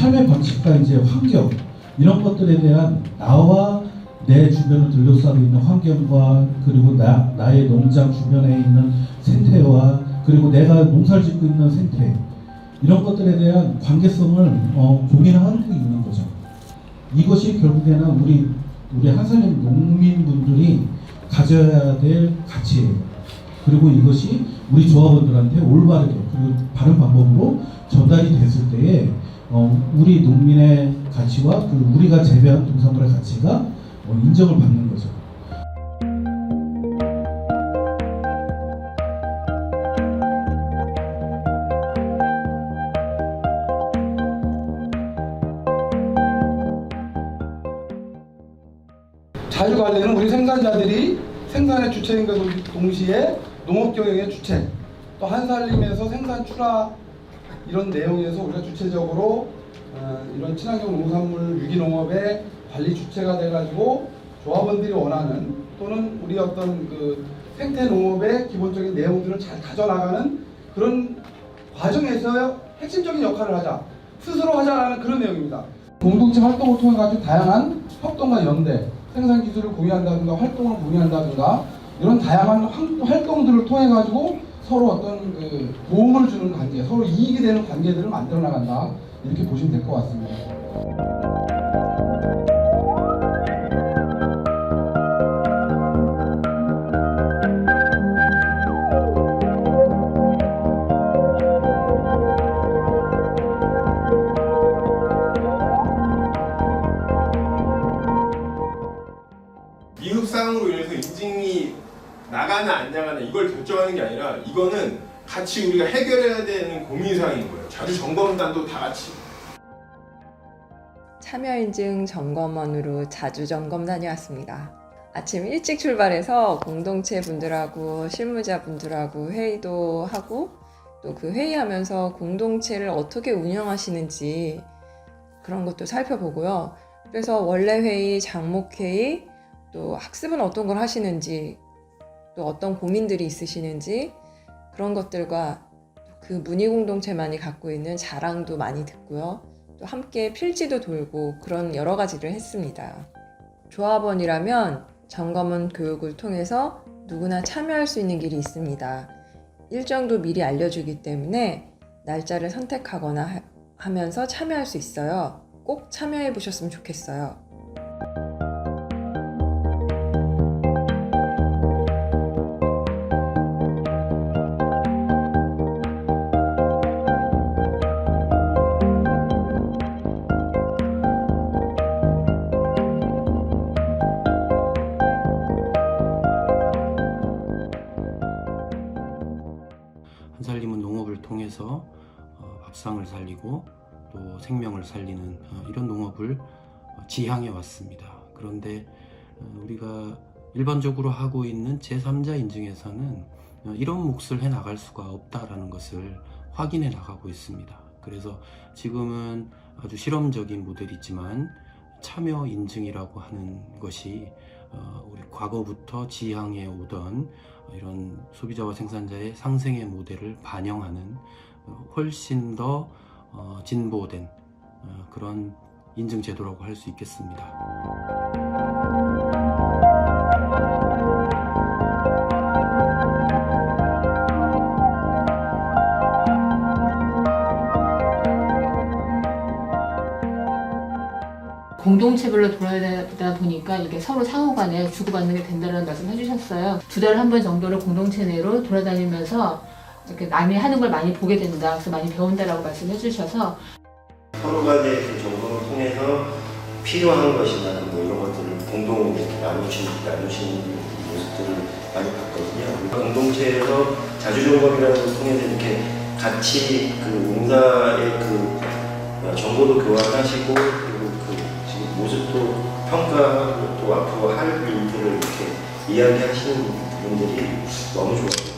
삶의 방식과 이제 환경 이런 것들에 대한 나와 내 주변을 둘러싸고 있는 환경과 그리고 나의 농장 주변에 있는 생태와 그리고 내가 농사를 짓고 있는 생태 이런 것들에 대한 관계성을 고민하고 있는 거죠. 이것이 결국에는 우리 한산림 농민분들이 가져야 될 가치예요. 그리고 이것이 우리 조합원들한테 올바르게 그리고 바른 방법으로 전달이 됐을 때에 우리 농민의 가치와 그 우리가 재배한 농산물의 가치가 인정을 받는 거죠. 자주관리는 우리 생산자들이 생산의 주체인 것과 동시에 농업경영의 주체, 또 한살림에서 생산 출하 이런 내용에서 우리가 주체적으로 이런 친환경 농산물 유기농업의 관리 주체가 돼가지고 조합원들이 원하는 또는 우리 어떤 그 생태 농업의 기본적인 내용들을 잘 가져나가는 그런 과정에서 핵심적인 역할을 하자, 스스로 하자라는 그런 내용입니다. 공동체 활동을 통해 가지고 다양한 협동과 연대, 생산 기술을 공유한다든가 활동을 공유한다든가 이런 다양한 활동들을 통해 가지고 서로 어떤 그 도움을 주는 관계, 서로 이익이 되는 관계들을 만들어 나간다 이렇게 보시면 될 것 같습니다. 이흑상으로 인해서 인증이 나가나 안 나가나 이걸 결정하는 게 아니라 이거는 같이 우리가 해결해야 되는 고민사항인 거예요. 자주 점검단도 다 같이. 참여인증 점검원으로 자주 점검 다녀왔습니다. 아침 일찍 출발해서 공동체 분들하고 실무자 분들하고 회의도 하고 또 그 회의하면서 공동체를 어떻게 운영하시는지 그런 것도 살펴보고요. 그래서 원래 회의, 장목 회의, 또 학습은 어떤 걸 하시는지 또 어떤 고민들이 있으시는지 그런 것들과 그 문의공동체만이 갖고 있는 자랑도 많이 듣고요. 또 함께 필지도 돌고 그런 여러 가지를 했습니다. 조합원이라면 점검원 교육을 통해서 누구나 참여할 수 있는 길이 있습니다. 일정도 미리 알려주기 때문에 날짜를 선택하거나 하면서 참여할 수 있어요. 꼭 참여해 보셨으면 좋겠어요. 한살림은 농업을 통해서 밥상을 살리고 또 생명을 살리는 이런 농업을 지향해 왔습니다. 그런데 우리가 일반적으로 하고 있는 제3자 인증에서는 이런 몫을 해 나갈 수가 없다라는 것을 확인해 나가고 있습니다. 그래서 지금은 아주 실험적인 모델이지만 참여 인증이라고 하는 것이 우리 과거부터 지향해 오던 이런 소비자와 생산자의 상생의 모델을 반영하는 훨씬 더 진보된 그런 인증 제도라고 할 수 있겠습니다. 공동체별로 돌아다니다 보니까 이게 서로 상호간에 주고받는 게 된다는 말씀 해주셨어요. 2달에 한 번 정도를 공동체 내로 돌아다니면서 이렇게 남이 하는 걸 많이 보게 된다, 그래서 많이 배운다라고 말씀해 주셔서 서로 간의 점검을 통해서 필요한 것이나 뭐 이런 것들을 공동 나누신 모습들을 많이 봤거든요. 공동체에서 자주점검이라는 걸 통해서 이렇게 같이 그 농사의 그 정보도 교환하시고 그리고 그 지금 모습도 평가하고 또 앞으로 할 일들을 이렇게 이야기하시는 분들이 너무 좋았어요.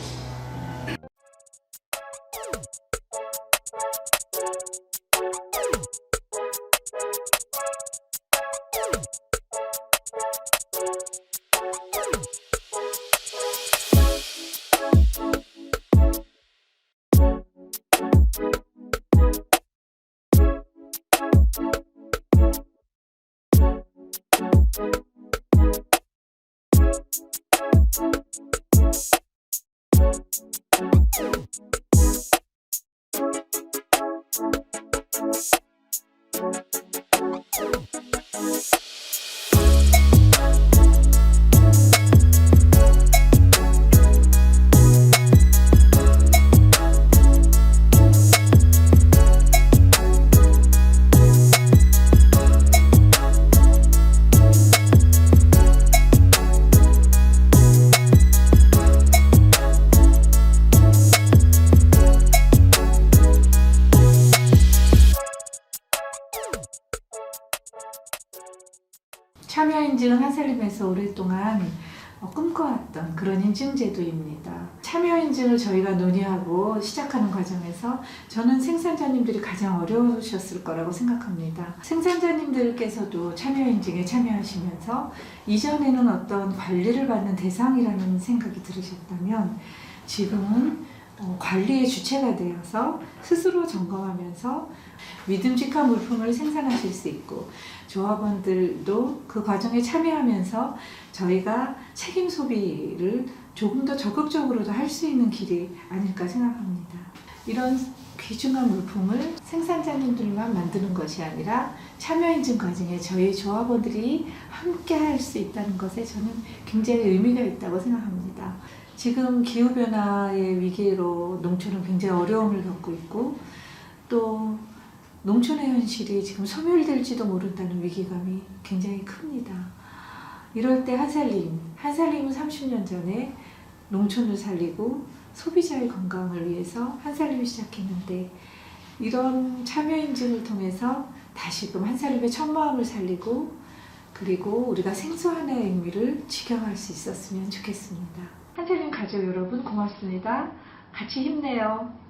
참여인증은 한살림에서 오랫동안 꿈꿔왔던 그런 인증제도입니다. 참여인증을 저희가 논의하고 시작하는 과정에서 저는 생산자님들이 가장 어려우셨을 거라고 생각합니다. 생산자님들께서도 참여인증에 참여하시면서 이전에는 어떤 관리를 받는 대상이라는 생각이 들으셨다면 지금은 관리의 주체가 되어서 스스로 점검하면서 믿음직한 물품을 생산하실 수 있고 조합원들도 그 과정에 참여하면서 저희가 책임 소비를 조금 더 적극적으로도 할 수 있는 길이 아닐까 생각합니다. 이런 귀중한 물품을 생산자님들만 만드는 것이 아니라 참여인증 과정에 저희 조합원들이 함께 할 수 있다는 것에 저는 굉장히 의미가 있다고 생각합니다. 지금 기후변화의 위기로 농촌은 굉장히 어려움을 겪고 있고 또 농촌의 현실이 지금 소멸될지도 모른다는 위기감이 굉장히 큽니다. 이럴 때 한살림은 30년 전에 농촌을 살리고 소비자의 건강을 위해서 한살림을 시작했는데 이런 참여인증을 통해서 다시금 한살림의 첫마음을 살리고 그리고 우리가 생수 하나의 의미를 지켜갈 수 있었으면 좋겠습니다. 한살림 가족 여러분 고맙습니다. 같이 힘내요.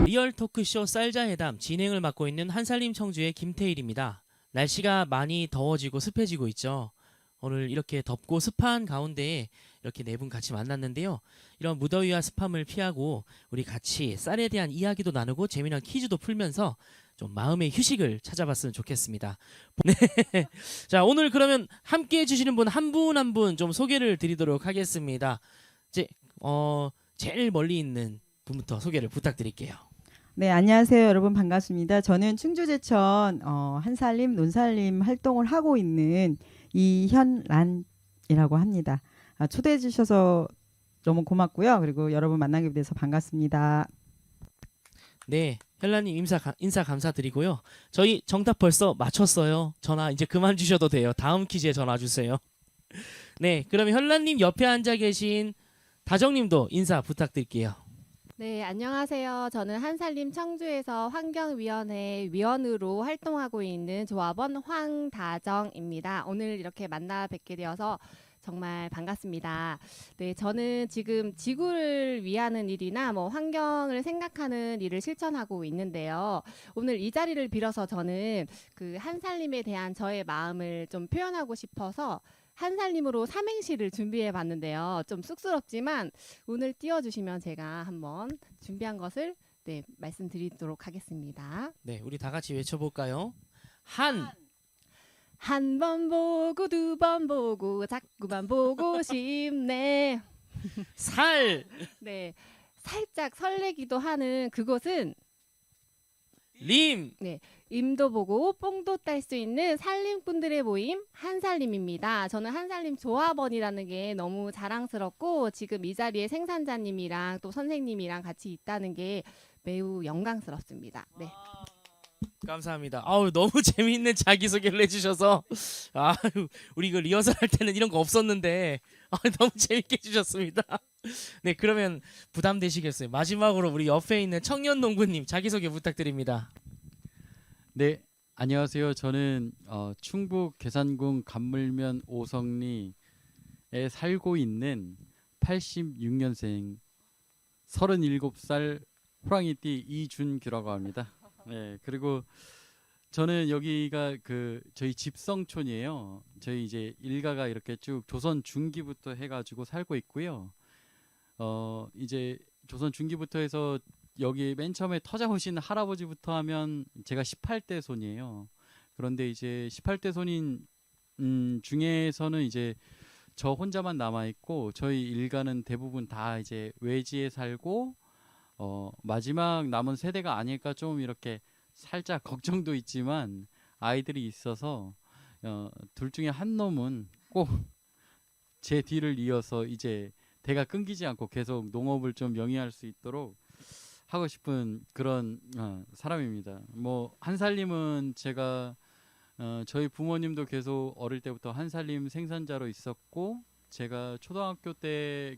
리얼 토크쇼 쌀자회담 진행을 맡고 있는 한살림 청주의 김태일입니다. 날씨가 많이 더워지고 습해지고 있죠. 오늘 이렇게 덥고 습한 가운데 이렇게 네 분 같이 만났는데요. 이런 무더위와 습함을 피하고 우리 같이 쌀에 대한 이야기도 나누고 재미난 퀴즈도 풀면서 좀 마음의 휴식을 찾아봤으면 좋겠습니다. 네. 자, 오늘 그러면 함께 해주시는 분 한 분 한 분 좀 소개를 드리도록 하겠습니다. 제일 멀리 있는 분부터 소개를 부탁드릴게요. 네, 안녕하세요. 여러분 반갑습니다. 저는 충주제천 한살림, 논살림 활동을 하고 있는 이현란이라고 합니다. 초대해 주셔서 너무 고맙고요. 그리고 여러분 만나게 돼서 반갑습니다. 네, 현란님 인사 감사드리고요. 저희 정답 벌써 맞췄어요. 전화 이제 그만 주셔도 돼요. 다음 퀴즈에 전화 주세요. 네, 그러면 현란님 옆에 앉아 계신 다정님도 인사 부탁드릴게요. 네, 안녕하세요. 저는 한살림 청주에서 환경위원회 위원으로 활동하고 있는 조합원 황다정입니다. 오늘 이렇게 만나 뵙게 되어서 정말 반갑습니다. 네, 저는 지금 지구를 위하는 일이나 환경을 생각하는 일을 실천하고 있는데요. 오늘 이 자리를 빌어서 저는 그 한살림에 대한 저의 마음을 좀 표현하고 싶어서 한살림으로 삼행시를 준비해 봤는데요. 좀 쑥스럽지만 오늘 띄워주시면 제가 한번 준비한 것을 말씀드리도록 하겠습니다. 네, 우리 다 같이 외쳐볼까요? 한 번 보고 두 번 보고 자꾸만 보고 싶네. 살. 네, 살짝 설레기도 하는 그곳은 임도 보고 뽕도 딸 수 있는 산림꾼들의 모임 한살림입니다. 저는 한살림 조합원이라는 게 너무 자랑스럽고 지금 이 자리에 생산자님이랑 또 선생님이랑 같이 있다는 게 매우 영광스럽습니다. 네. 감사합니다. 아우 너무 재미있는 자기소개를 해주셔서 아유 우리 이거 리허설 할 때는 이런 거 없었는데 너무 재밌게 해주셨습니다. 네 그러면 부담되시겠어요. 마지막으로 우리 옆에 있는 청년 농부님 자기소개 부탁드립니다. 네, 안녕하세요. 저는 충북 괴산군 간물면 오성리에 살고 있는 86년생 37살 호랑이띠 이준규라고 합니다. 네, 그리고 저는 여기가 저희 집성촌이에요. 저희 이제 일가가 이렇게 쭉 조선 중기부터 해가지고 살고 있고요. 이제 조선 중기부터 해서 여기 맨 처음에 터자 오신 할아버지부터 하면 제가 18대 손이에요. 그런데 이제 18대 손인 중에서는 이제 저 혼자만 남아 있고 저희 일가는 대부분 다 이제 외지에 살고 마지막 남은 세대가 아닐까 좀 이렇게 살짝 걱정도 있지만 아이들이 있어서 둘 중에 한 놈은 꼭 제 뒤를 이어서 이제 대가 끊기지 않고 계속 농업을 좀 영위할 수 있도록 하고 싶은 그런 사람입니다. 뭐 한살림은 제가 저희 부모님도 계속 어릴 때부터 한살림 생산자로 있었고 제가 초등학교 때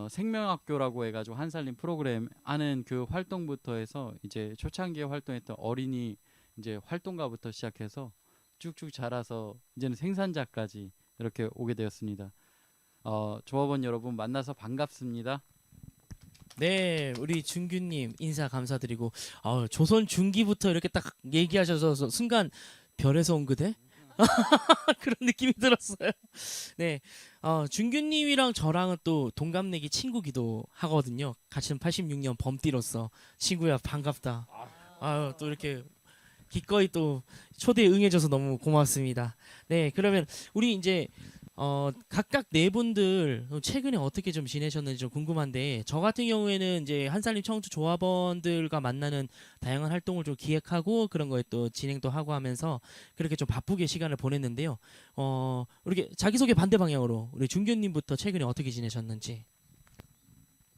생명학교라고 해가지고 한살림 프로그램 하는 그 활동부터 해서 이제 초창기에 활동했던 어린이 이제 활동가부터 시작해서 쭉쭉 자라서 이제는 생산자까지 이렇게 오게 되었습니다. 조합원 여러분 만나서 반갑습니다. 네, 우리 준규님 인사 감사드리고 조선 중기부터 이렇게 딱 얘기하셔서 순간 별에서 온 그대? 그런 느낌이 들었어요. 네, 준규님이랑 저랑은 또 동갑내기 친구기도 하거든요. 같이 86년 범띠로서 친구야 반갑다. 아유 또 이렇게 기꺼이 또 초대에 응해줘서 너무 고맙습니다. 네, 그러면 우리 이제 각각 네 분들 최근에 어떻게 좀 지내셨는지 좀 궁금한데 저 같은 경우에는 이제 한살림 청주 조합원들과 만나는 다양한 활동을 좀 기획하고 그런 거에 또 진행도 하고 하면서 그렇게 좀 바쁘게 시간을 보냈는데요. 이렇게 자기소개 반대 방향으로 우리 준규님부터 최근에 어떻게 지내셨는지.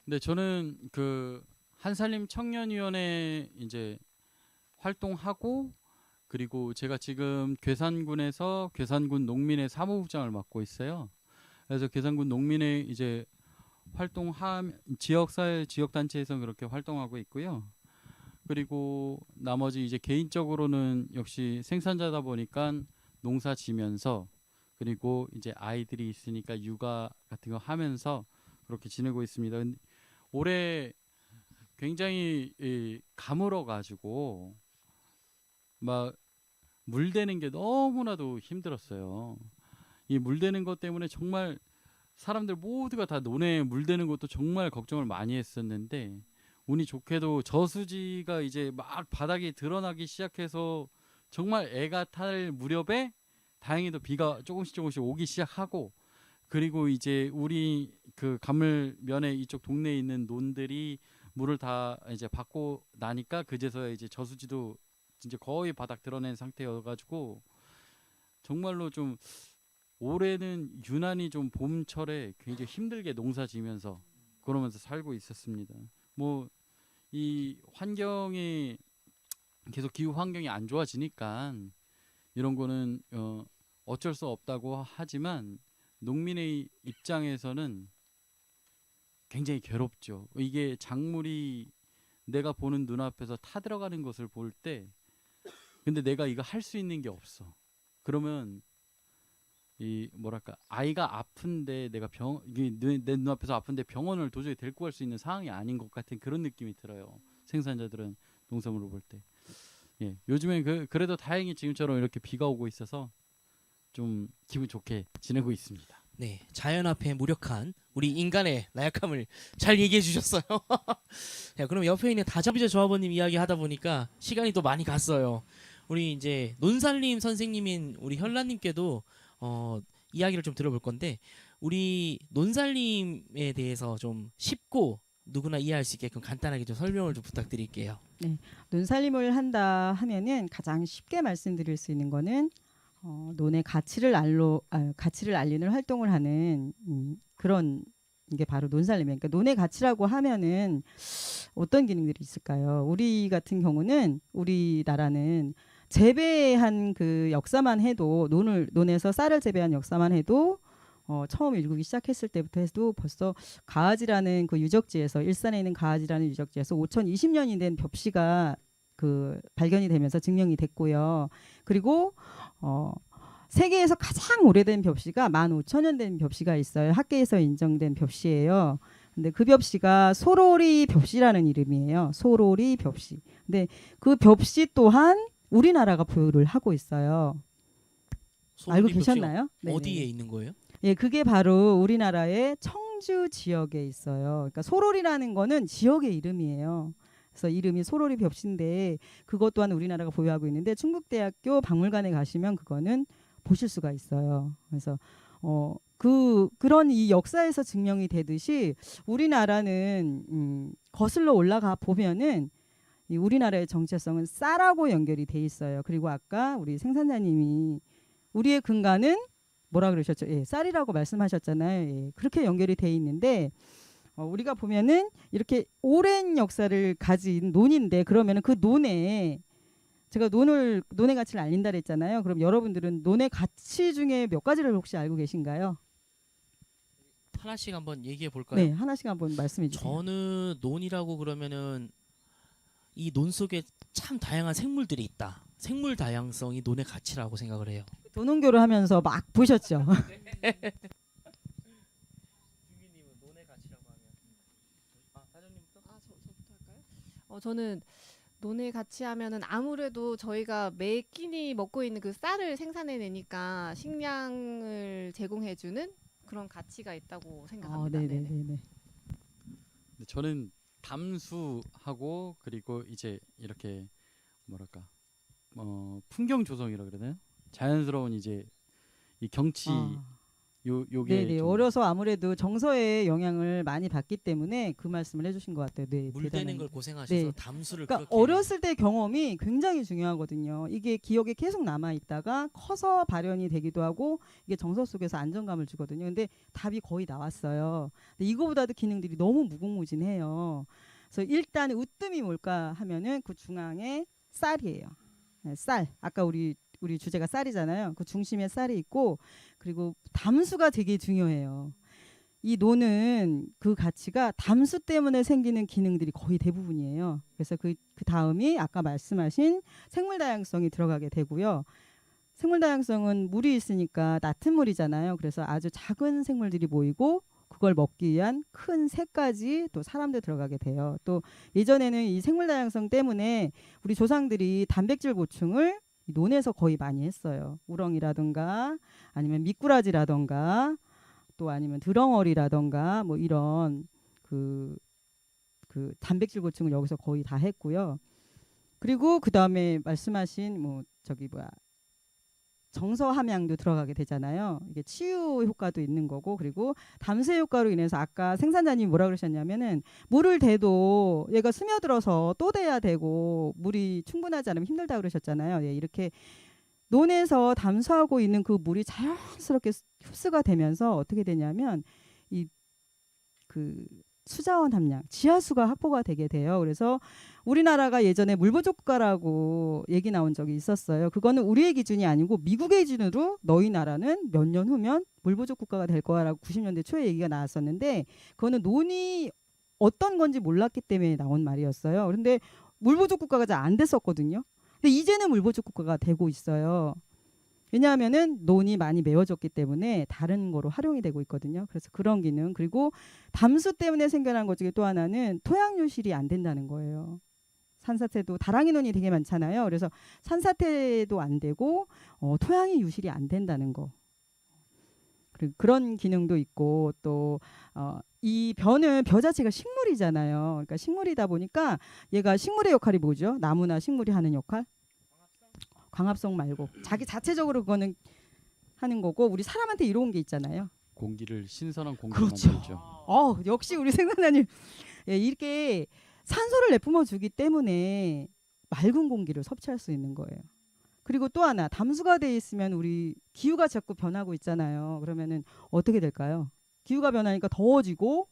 네, 저는 한살림 청년위원회 이제 활동하고 그리고 제가 지금 괴산군에서 괴산군 농민회 사무국장을 맡고 있어요. 그래서 괴산군 농민회 이제 지역사회 지역단체에서 그렇게 활동하고 있고요. 그리고 나머지 이제 개인적으로는 역시 생산자다 보니까 농사 지면서 그리고 이제 아이들이 있으니까 육아 같은 거 하면서 그렇게 지내고 있습니다. 올해 굉장히 가물어 가지고 막 물대는 게 너무나도 힘들었어요. 이 물대는 것 때문에 정말 사람들 모두가 다 논에 물대는 것도 정말 걱정을 많이 했었는데 운이 좋게도 저수지가 이제 막 바닥에 드러나기 시작해서 정말 애가 탈 무렵에 다행히도 비가 조금씩 오기 시작하고 그리고 이제 우리 가물면에 이쪽 동네에 있는 논들이 물을 다 이제 받고 나니까 그제서야 이제 저수지도 진짜 거의 바닥 드러낸 상태여가지고 정말로 좀 올해는 유난히 좀 봄철에 굉장히 힘들게 농사 지면서 그러면서 살고 있었습니다. 뭐 이 환경이 계속 기후 환경이 안 좋아지니까 이런 거는 어쩔 수 없다고 하지만 농민의 입장에서는 굉장히 괴롭죠. 이게 작물이 내가 보는 눈앞에서 타들어가는 것을 볼 때 근데 내가 이거 할 수 있는 게 없어. 그러면 이 뭐랄까 아이가 아픈데 내가 내 눈앞에서 아픈데 병원을 도저히 데리고 갈 수 있는 상황이 아닌 것 같은 그런 느낌이 들어요. 생산자들은 농산물을 볼 때. 예, 요즘엔 그래도 다행히 지금처럼 이렇게 비가 오고 있어서 좀 기분 좋게 지내고 있습니다. 네, 자연 앞에 무력한 우리 인간의 나약함을 잘 얘기해 주셨어요. 자, 그럼 옆에 있는 다자비자 조합원님 이야기 하다 보니까 시간이 또 많이 갔어요. 우리 이제 논살림 선생님인 우리 현라님께도 이야기를 좀 들어볼 건데 우리 논살림에 대해서 좀 쉽고 누구나 이해할 수 있게끔 간단하게 좀 설명을 좀 부탁드릴게요. 논살림을 한다 하면은 가장 쉽게 말씀드릴 수 있는 거는 논의 가치를 알리는 활동을 하는 그런 게 바로 논살림이에요. 그러니까 논의 가치라고 하면은 어떤 기능들이 있을까요? 우리 같은 경우는 우리나라는 재배한 그 역사만 해도 논에서 쌀을 재배한 역사만 해도 처음 일구기 시작했을 때부터 해도 벌써 가아지라는 그 유적지에서 일산에 있는 가아지라는 유적지에서 5020년이 된 벽시가 그 발견이 되면서 증명이 됐고요. 그리고 세계에서 가장 오래된 벽시가 15,000년 된 벽시가 있어요. 학계에서 인정된 벽시예요. 근데 그 벽시가 소로리 벽시라는 이름이에요. 소로리 벽시. 근데 그 벽시 또한 우리나라가 보유를 하고 있어요. 알고 계셨나요? 어디에 네네. 있는 거예요? 예, 그게 바로 우리나라의 청주 지역에 있어요. 그러니까 소로리라는 거는 지역의 이름이에요. 그래서 이름이 소로리 벽시인데 그것 또한 우리나라가 보유하고 있는데 충북대학교 박물관에 가시면 그거는 보실 수가 있어요. 그래서 그런 이 역사에서 증명이 되듯이 우리나라는 거슬러 올라가 보면은 이 우리나라의 정체성은 쌀하고 연결이 돼 있어요. 그리고 아까 우리 생산자님이 우리의 근간은 뭐라 그러셨죠? 예, 쌀이라고 말씀하셨잖아요. 예, 그렇게 연결이 돼 있는데 우리가 보면은 이렇게 오랜 역사를 가진 논인데 그러면은 그 논에 제가 논의 가치를 알린다 그랬잖아요. 그럼 여러분들은 논의 가치 중에 몇 가지를 혹시 알고 계신가요? 하나씩 한번 얘기해 볼까요? 네, 하나씩 한번 말씀해 주세요. 저는 논이라고 그러면은 이 논 속에 참 다양한 생물들이 있다. 생물 다양성이 논의 가치라고 생각을 해요. 도농교를 하면서 막 보셨죠? 주기님은 논의 가치라고 하면 사장님부터? 저부터 할까요? 저는 논의 가치 하면은 아무래도 저희가 매 끼니 먹고 있는 그 쌀을 생산해내니까 식량을 제공해주는 그런 가치가 있다고 생각합니다. 네네. 네네네. 저는 담수하고 그리고 이제 이렇게 뭐랄까 풍경 조성이라 그러나요? 자연스러운 이제 이 경치 요게 네네. 좀 어려서 아무래도 정서의 영향을 많이 받기 때문에 그 말씀을 해주신 것 같아요. 네, 물 대단한 대는 걸 거. 고생하셔서 네. 담수를 그러니까 그렇게 어렸을 때 경험이 굉장히 중요하거든요. 이게 기억에 계속 남아 있다가 커서 발현이 되기도 하고 이게 정서 속에서 안정감을 주거든요. 근데 답이 거의 나왔어요. 근데 이거보다도 기능들이 너무 무궁무진해요. 그래서 일단 으뜸이 뭘까 하면은 그 중앙에 쌀이에요. 네, 쌀. 아까 우리 주제가 쌀이잖아요. 그 중심에 쌀이 있고 그리고 담수가 되게 중요해요. 이 논은 그 가치가 담수 때문에 생기는 기능들이 거의 대부분이에요. 그래서 그 다음이 아까 말씀하신 생물 다양성이 들어가게 되고요. 생물 다양성은 물이 있으니까 낮은 물이잖아요. 그래서 아주 작은 생물들이 모이고 그걸 먹기 위한 큰 새까지 또 사람들 들어가게 돼요. 또 예전에는 이 생물 다양성 때문에 우리 조상들이 단백질 보충을 논에서 거의 많이 했어요. 우렁이라든가 아니면 미꾸라지라든가 또 아니면 드렁어리라든가 뭐 이런 그 단백질 보충을 여기서 거의 다 했고요. 그리고 그 다음에 말씀하신 정서 함양도 들어가게 되잖아요. 이게 치유 효과도 있는 거고 그리고 담수 효과로 인해서 아까 생산자님이 뭐라 그러셨냐면은 물을 대도 얘가 스며들어서 또 대야 되고 물이 충분하지 않으면 힘들다 그러셨잖아요. 예, 이렇게 논에서 담수하고 있는 그 물이 자연스럽게 흡수가 되면서 어떻게 되냐면 수자원 함량, 지하수가 확보가 되게 돼요. 그래서 우리나라가 예전에 물부족 국가라고 얘기 나온 적이 있었어요. 그거는 우리의 기준이 아니고 미국의 기준으로 너희 나라는 몇 년 후면 물부족 국가가 될 거야라고 90년대 초에 얘기가 나왔었는데 그거는 논이 어떤 건지 몰랐기 때문에 나온 말이었어요. 그런데 물부족 국가가 잘 안 됐었거든요. 근데 이제는 물부족 국가가 되고 있어요. 왜냐하면은 논이 많이 메워졌기 때문에 다른 거로 활용이 되고 있거든요. 그래서 그런 기능 그리고 담수 때문에 생겨난 것 중에 또 하나는 토양 유실이 안 된다는 거예요. 산사태도 다랑이 논이 되게 많잖아요. 그래서 산사태도 안 되고 토양이 유실이 안 된다는 거. 그리고 그런 기능도 있고 또 이 벼는 벼 자체가 식물이잖아요. 그러니까 식물이다 보니까 얘가 식물의 역할이 뭐죠? 나무나 식물이 하는 역할? 광합성 말고 자기 자체적으로 그거는 하는 거고 우리 사람한테 이로운 게 있잖아요. 공기를 신선한 공기를 그렇죠. 만들죠. 역시 우리 생산자님 예, 이렇게 산소를 내뿜어 주기 때문에 맑은 공기를 섭취할 수 있는 거예요. 그리고 또 하나, 담수가 돼 있으면 우리 기후가 자꾸 변하고 있잖아요. 그러면은 어떻게 될까요? 기후가 변하니까 더워지고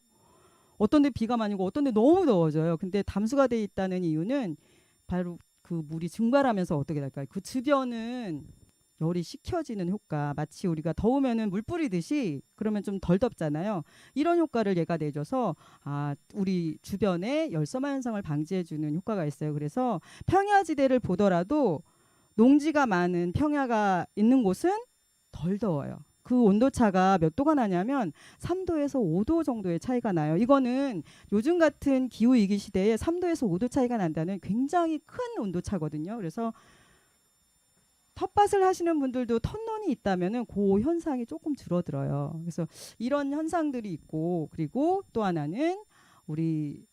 어떤 데 비가 많이 오고 어떤 데 너무 더워져요. 근데 담수가 돼 있다는 이유는 바로 그 물이 증발하면서 어떻게 될까요? 그 주변은 열이 식혀지는 효과, 마치 우리가 더우면은 물 뿌리듯이 그러면 좀 덜 덥잖아요. 이런 효과를 얘가 내줘서 우리 주변에 열섬화 현상을 방지해주는 효과가 있어요. 그래서 평야지대를 보더라도 농지가 많은 평야가 있는 곳은 덜 더워요. 그 온도차가 몇 도가 나냐면 3도에서 5도 정도의 차이가 나요. 이거는 요즘 같은 기후위기 시대에 3도에서 5도 차이가 난다는 굉장히 큰 온도차거든요. 그래서 텃밭을 하시는 분들도 텃논이 있다면은 그 현상이 조금 줄어들어요. 그래서 이런 현상들이 있고, 그리고 또 하나는 우리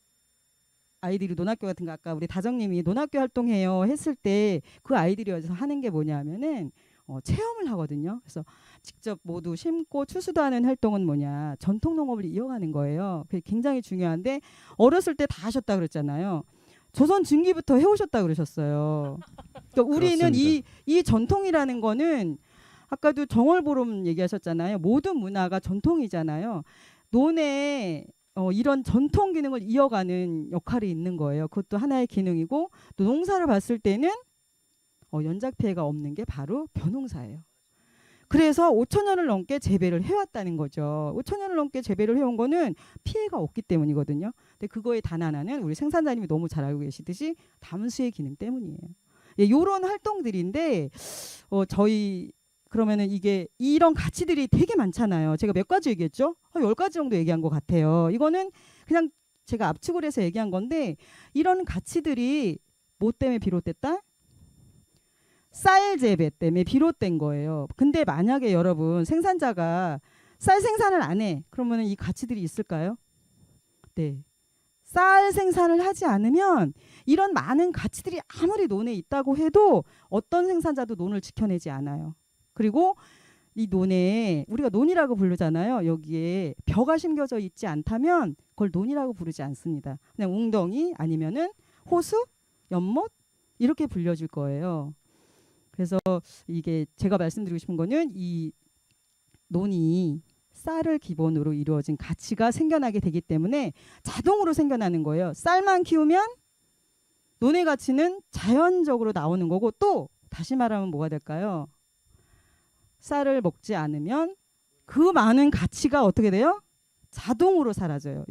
아이들이 논학교 같은 거 아까 우리 다정님이 논학교 활동해요 했을 때 그 아이들이 와서 하는 게 뭐냐면은 체험을 하거든요. 그래서 직접 모두 심고 추수도 하는 활동은 뭐냐, 전통 농업을 이어가는 거예요. 그게 굉장히 중요한데 어렸을 때 다 하셨다 그랬잖아요. 조선 중기부터 해오셨다 그러셨어요. 그러니까 우리는 이 전통이라는 거는 아까도 정월보름 얘기하셨잖아요. 모든 문화가 전통이잖아요. 논에 이런 전통 기능을 이어가는 역할이 있는 거예요. 그것도 하나의 기능이고, 또 농사를 봤을 때는 연작 피해가 없는 게 바로 벼농사예요. 그래서 5,000년을 넘게 재배를 해왔다는 거죠. 5,000년을 넘게 재배를 해온 거는 피해가 없기 때문이거든요. 근데 그거의 단 하나는 우리 생산자님이 너무 잘 알고 계시듯이 담수의 기능 때문이에요. 이런 활동들인데 저희 그러면은 이게 이런 가치들이 되게 많잖아요. 제가 몇 가지 얘기했죠? 10가지 정도 얘기한 것 같아요. 이거는 그냥 제가 압축을 해서 얘기한 건데, 이런 가치들이 뭐 때문에 비롯됐다? 쌀 재배 때문에 비롯된 거예요. 근데 만약에 여러분 생산자가 쌀 생산을 안 해, 그러면 이 가치들이 있을까요? 네. 쌀 생산을 하지 않으면 이런 많은 가치들이 아무리 논에 있다고 해도 어떤 생산자도 논을 지켜내지 않아요. 그리고 이 논에 우리가 논이라고 부르잖아요. 여기에 벼가 심겨져 있지 않다면 그걸 논이라고 부르지 않습니다. 그냥 웅덩이 아니면은 호수, 연못 이렇게 불려줄 거예요. 그래서 이게 제가 말씀드리고 싶은 거는 이 논이 쌀을 기본으로 이루어진 가치가 생겨나게 되기 때문에 자동으로 생겨나는 거예요. 쌀만 키우면 논의 가치는 자연적으로 나오는 거고, 또 다시 말하면 뭐가 될까요? 쌀을 먹지 않으면 그 많은 가치가 어떻게 돼요? 자동으로 사라져요.